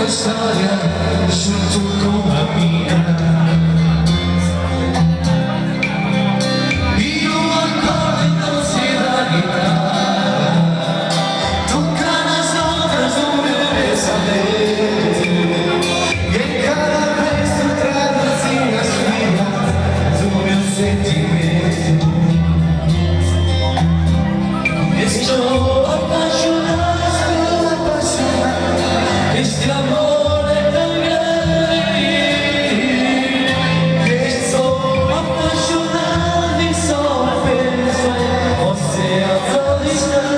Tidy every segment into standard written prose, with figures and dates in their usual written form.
história junto com a minha. E o acorde doce da guitarra toca nas notas do meu pensamento. E em cada vez tu traduzir as vidas do meu sentimento. Estou apaixonado. Este amor é tão grande. Estou apaixonado e só penso em você a todo instante.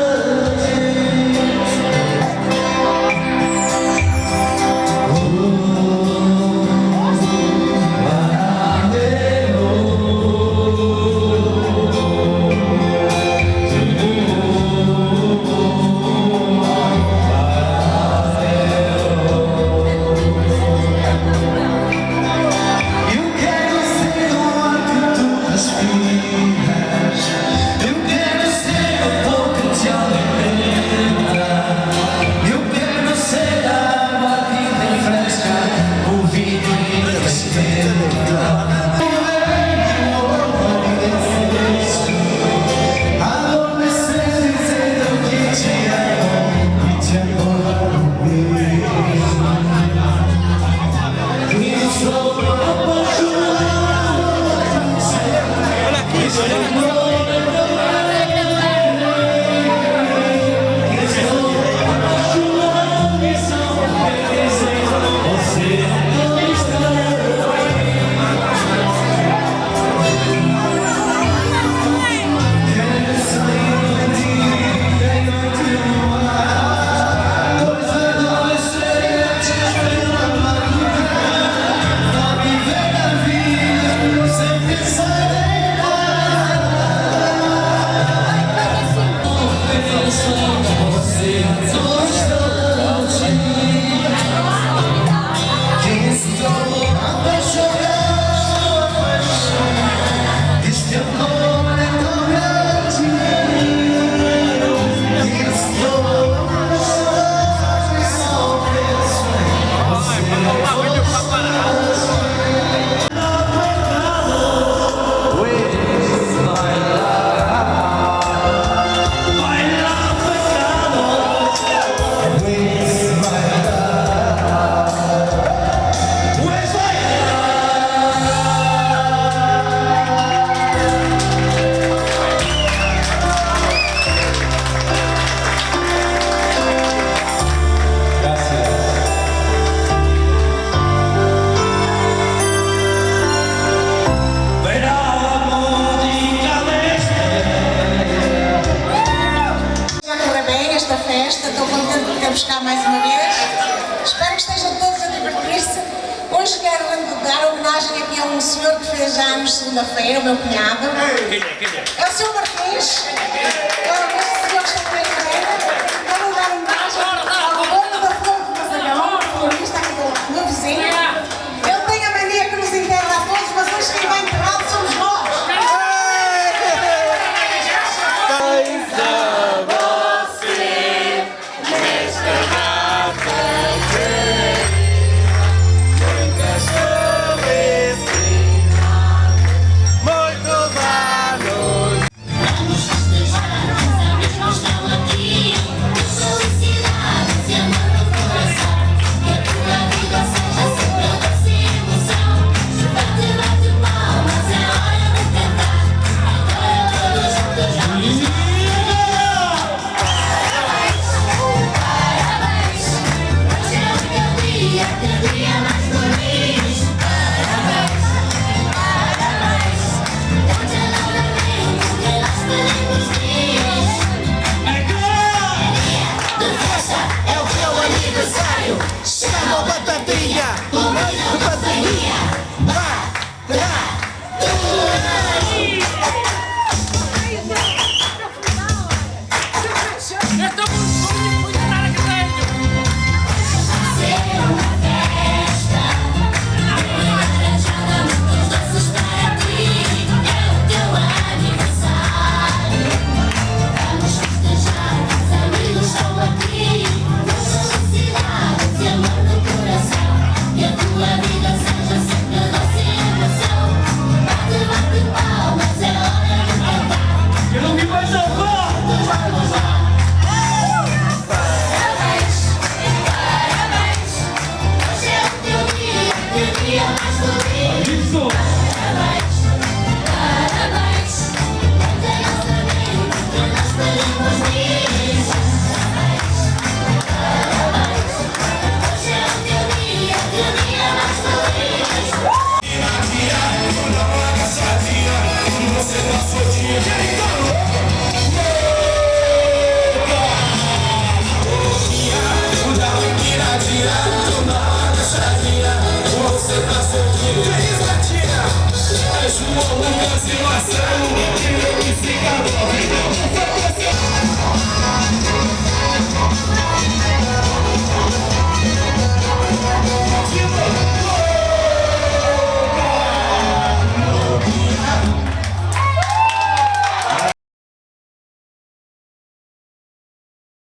Estou contente por ter-vos cá mais uma vez. Espero que estejam todos a divertir-se. Hoje quero dar homenagem aqui a um senhor que fez anos segunda-feira, o meu cunhado. É o Sr. Martins. É o senhor que está na igreja. Quero dar homenagem ao dono da Flor do Mazarão, o florista aqui do meu vizinho. Ele tem a mania que nos enterra a todos, mas hoje quem vai enterrá-lo somos nós. Chama a batatinha, batatinha.